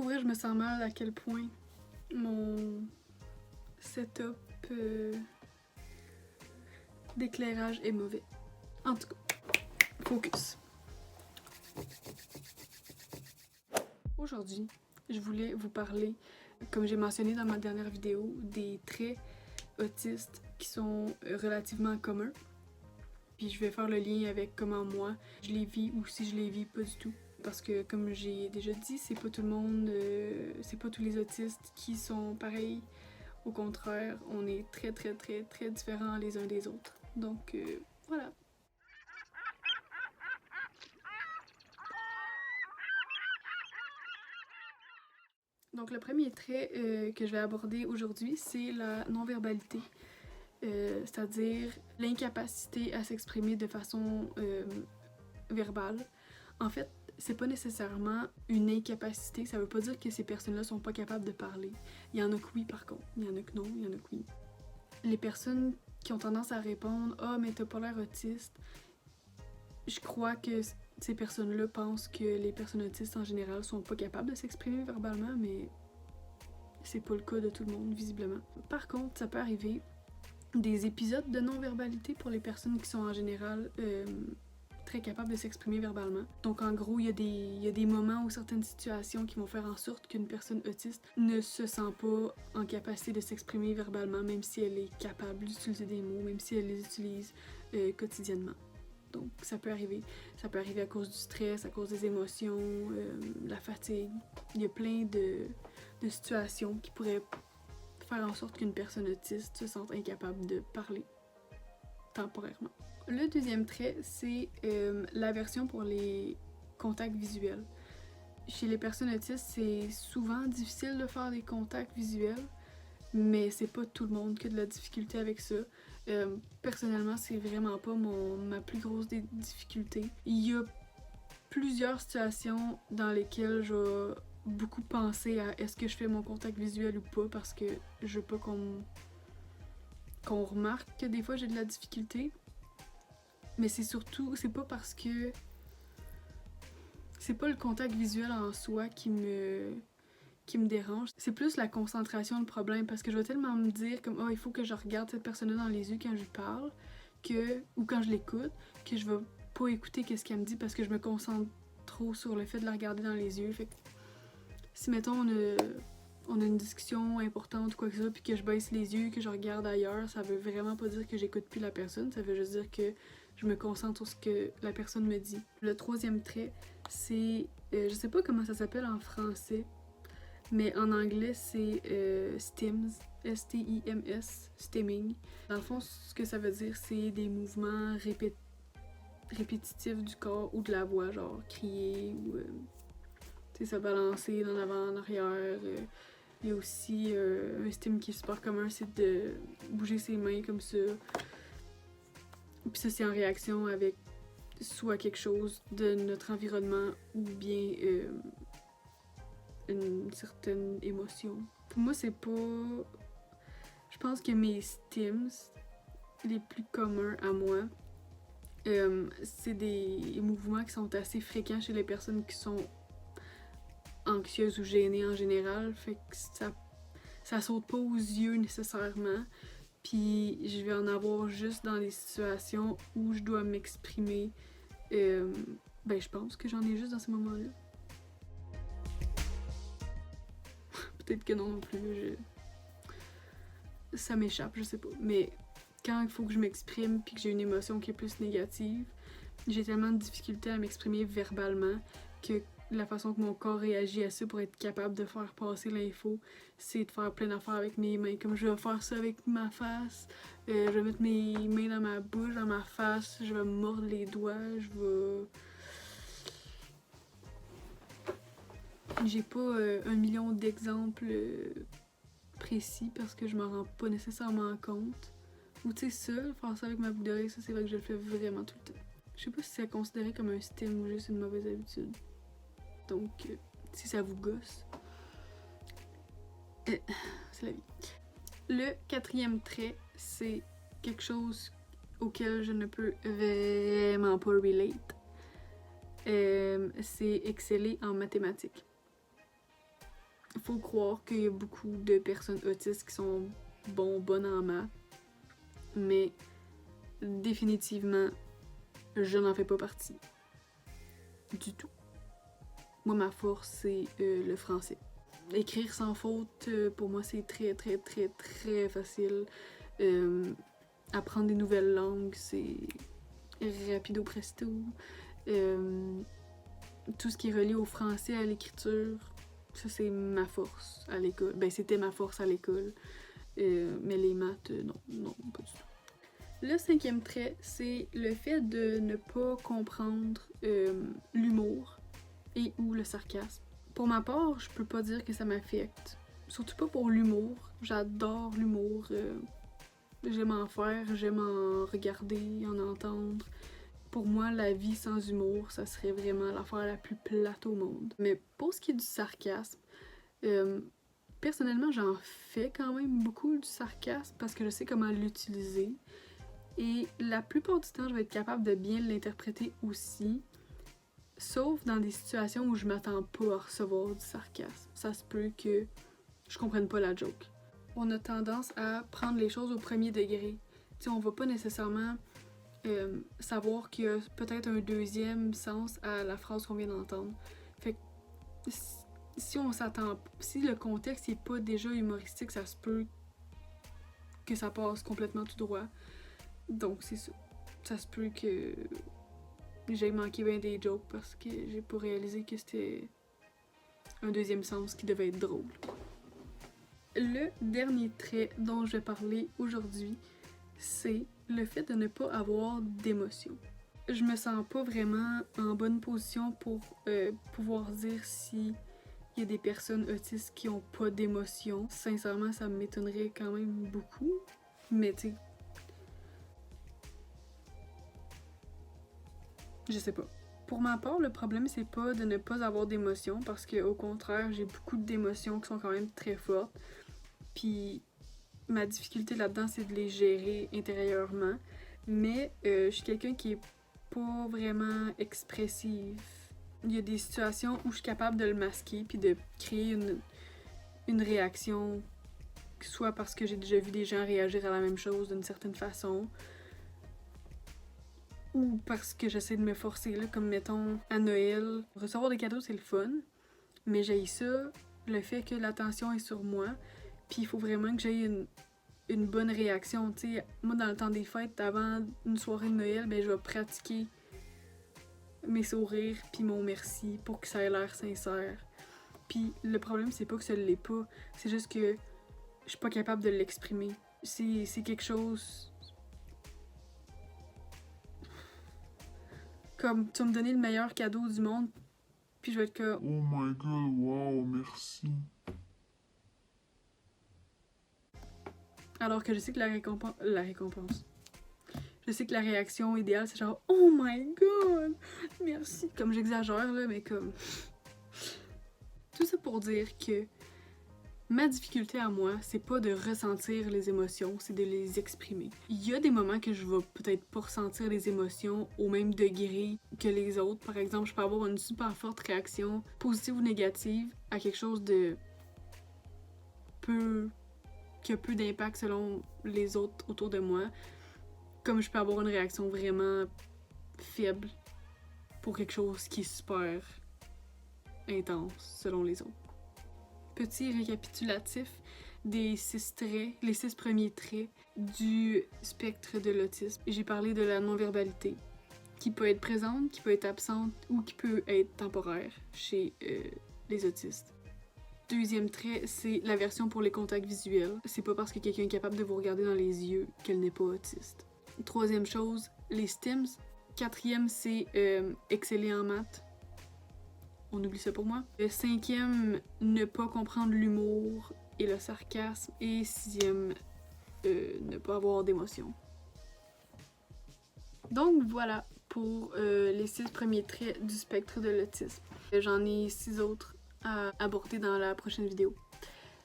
Pour vrai, je me sens mal à quel point mon setup d'éclairage est mauvais. En tout cas, focus. Aujourd'hui, je voulais vous parler, comme j'ai mentionné dans ma dernière vidéo, des traits autistes qui sont relativement communs. Puis je vais faire le lien avec comment moi je les vis ou si je les vis pas du tout. Parce que comme j'ai déjà dit, c'est pas tout le monde, c'est pas tous les autistes qui sont pareils. Au contraire, on est très différents les uns des autres. Donc voilà. Donc le premier trait que je vais aborder aujourd'hui, c'est la non-verbalité. C'est-à-dire l'incapacité à s'exprimer de façon verbale. En fait, c'est pas nécessairement une incapacité, ça veut pas dire que ces personnes-là sont pas capables de parler. Il y en a que oui par contre, il y en a que non, il y en a que oui. Les personnes qui ont tendance à répondre « Ah, mais t'as pas l'air autiste », je crois que ces personnes-là pensent que les personnes autistes en général sont pas capables de s'exprimer verbalement, mais c'est pas le cas de tout le monde, visiblement. Par contre, ça peut arriver des épisodes de non-verbalité pour les personnes qui sont en général très capables de s'exprimer verbalement. Donc en gros, il y a des moments ou certaines situations qui vont faire en sorte qu'une personne autiste ne se sent pas en capacité de s'exprimer verbalement, même si elle est capable d'utiliser des mots, même si elle les utilise quotidiennement. Donc ça peut arriver. Ça peut arriver à cause du stress, à cause des émotions, la fatigue. Il y a plein de situations qui pourraient faire en sorte qu'une personne autiste se sente incapable de parler temporairement. Le deuxième trait, c'est l'aversion pour les contacts visuels. Chez les personnes autistes, c'est souvent difficile de faire des contacts visuels, mais c'est pas tout le monde qui a de la difficulté avec ça. Personnellement, c'est vraiment pas ma plus grosse des difficultés. Il y a plusieurs situations dans lesquelles je vais beaucoup penser à est-ce que je fais mon contact visuel ou pas, parce que je veux pas qu'on remarque que des fois j'ai de la difficulté. Mais c'est surtout, c'est pas parce que c'est pas le contact visuel en soi qui me dérange, c'est plus la concentration le problème, parce que je vais tellement me dire comme il faut que je regarde cette personne-là dans les yeux quand je lui parle ou quand je l'écoute, que je vais pas écouter qu'est-ce qu'elle me dit parce que je me concentre trop sur le fait de la regarder dans les yeux. Fait que si mettons on a une discussion importante ou quoi que ce soit, puis que je baisse les yeux, que je regarde ailleurs, ça veut vraiment pas dire que j'écoute plus la personne, ça veut juste dire que je me concentre sur ce que la personne me dit. Le troisième trait, c'est, je sais pas comment ça s'appelle en français, mais en anglais c'est stims, S-T-I-M-S, stimming. Dans le fond, ce que ça veut dire, c'est des mouvements répétitifs du corps ou de la voix, genre crier ou se balancer d'en avant, en arrière. Il y a aussi un stim qui est super commun, c'est de bouger ses mains comme ça. Puis ça, c'est en réaction avec soit quelque chose de notre environnement ou bien une certaine émotion. Pour moi, c'est pas... Je pense que mes stims, les plus communs à moi, c'est des mouvements qui sont assez fréquents chez les personnes qui sont anxieuses ou gênées en général. Fait que ça saute pas aux yeux nécessairement. Puis je vais en avoir juste dans des situations où je dois m'exprimer. Je pense que j'en ai juste dans ces moments-là. Peut-être que non plus. Ça m'échappe, je sais pas. Mais quand il faut que je m'exprime puis que j'ai une émotion qui est plus négative, j'ai tellement de difficultés à m'exprimer verbalement que la façon que mon corps réagit à ça pour être capable de faire passer l'info, c'est de faire plein d'affaires avec mes mains. Comme je vais faire ça avec ma face, je vais mettre mes mains dans ma bouche, dans ma face, je vais me mordre les doigts, J'ai pas 1 million d'exemples précis parce que je m'en rends pas nécessairement compte. Ou tu sais ça, faire ça avec ma boucle d'oreille, ça c'est vrai que je le fais vraiment tout le temps. Je sais pas si c'est considéré comme un stim ou juste une mauvaise habitude. Donc, si ça vous gosse, c'est la vie. Le quatrième trait, c'est quelque chose auquel je ne peux vraiment pas relate. C'est exceller en mathématiques. faut croire qu'il y a beaucoup de personnes autistes qui sont bonnes en maths, mais définitivement, je n'en fais pas partie. Du tout. Moi, ma force, c'est le français. Écrire sans faute, pour moi, c'est très, très, très, très facile. Apprendre des nouvelles langues, c'est rapido presto. Tout ce qui est relié au français, à l'écriture, ça, c'est ma force à l'école. Ben, c'était ma force à l'école. Mais les maths, non, pas du tout. Le 5e trait, c'est le fait de ne pas comprendre l'humour et ou le sarcasme. Pour ma part, je peux pas dire que ça m'affecte. Surtout pas pour l'humour. J'adore l'humour. J'aime en faire, j'aime en regarder, en entendre. Pour moi, la vie sans humour, ça serait vraiment l'affaire la plus plate au monde. Mais pour ce qui est du sarcasme, personnellement, j'en fais quand même beaucoup du sarcasme parce que je sais comment l'utiliser. Et la plupart du temps, je vais être capable de bien l'interpréter aussi. Sauf dans des situations où je m'attends pas à recevoir du sarcasme. Ça se peut que je comprenne pas la joke. On a tendance à prendre les choses au premier degré. T'sais, on va pas nécessairement savoir qu'il y a peut-être un deuxième sens à la phrase qu'on vient d'entendre. Fait que si on s'attend, si le contexte n'est pas déjà humoristique, ça se peut que ça passe complètement tout droit. Donc c'est ça. Ça se peut que j'ai manqué bien des jokes parce que j'ai pas réalisé que c'était un deuxième sens qui devait être drôle. Le dernier trait dont je vais parler aujourd'hui, c'est le fait de ne pas avoir d'émotion. Je me sens pas vraiment en bonne position pour pouvoir dire si il y a des personnes autistes qui ont pas d'émotion. Sincèrement, ça m'étonnerait quand même beaucoup. Mais tu sais, je sais pas. Pour ma part, le problème, c'est pas de ne pas avoir d'émotions, parce que au contraire, j'ai beaucoup d'émotions qui sont quand même très fortes. Puis ma difficulté là-dedans, c'est de les gérer intérieurement. Mais je suis quelqu'un qui est pas vraiment expressive. Il y a des situations où je suis capable de le masquer puis de créer une réaction, soit parce que j'ai déjà vu des gens réagir à la même chose d'une certaine façon, ou parce que j'essaie de me forcer, là, comme mettons à Noël. Recevoir des cadeaux, c'est le fun, mais j'ai ça, le fait que l'attention est sur moi, puis il faut vraiment que j'aie une bonne réaction. T'sais, moi, dans le temps des fêtes, avant une soirée de Noël, ben, je vais pratiquer mes sourires puis mon merci pour que ça ait l'air sincère. Puis le problème, c'est pas que ça l'est pas, c'est juste que je suis pas capable de l'exprimer. C'est quelque chose... Comme, tu vas me donner le meilleur cadeau du monde, puis je vais être comme... Oh my god, wow, merci. Alors que je sais que la récompense... Je sais que la réaction idéale, c'est genre « Oh my god! Merci! » Comme j'exagère, là, mais comme... Tout ça pour dire que ma difficulté à moi, c'est pas de ressentir les émotions, c'est de les exprimer. Il y a des moments que je vais peut-être pas ressentir les émotions au même degré que les autres. Par exemple, je peux avoir une super forte réaction, positive ou négative, à quelque chose de qui a peu d'impact selon les autres autour de moi. Comme je peux avoir une réaction vraiment faible pour quelque chose qui est super intense selon les autres. Petit récapitulatif des 6 traits, les 6 premiers traits du spectre de l'autisme. J'ai parlé de la non-verbalité, qui peut être présente, qui peut être absente ou qui peut être temporaire chez les autistes. Deuxième trait, c'est l'aversion pour les contacts visuels. C'est pas parce que quelqu'un est capable de vous regarder dans les yeux qu'elle n'est pas autiste. Troisième chose, les STEMS. Quatrième, c'est exceller en maths. On oublie ça pour moi. Le 5e, ne pas comprendre l'humour et le sarcasme. Et 6e, ne pas avoir d'émotion. Donc voilà pour les 6 premiers traits du spectre de l'autisme. J'en ai 6 autres à aborder dans la prochaine vidéo.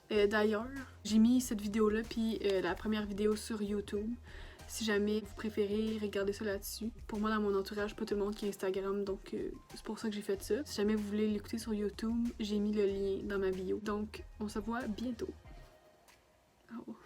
D'ailleurs, j'ai mis cette vidéo-là puis la première vidéo sur YouTube. si jamais vous préférez regarder ça là-dessus. Pour moi, dans mon entourage, pas tout le monde qui a Instagram, donc c'est pour ça que j'ai fait ça. Si jamais vous voulez l'écouter sur YouTube, j'ai mis le lien dans ma bio. Donc, on se voit bientôt. Au revoir.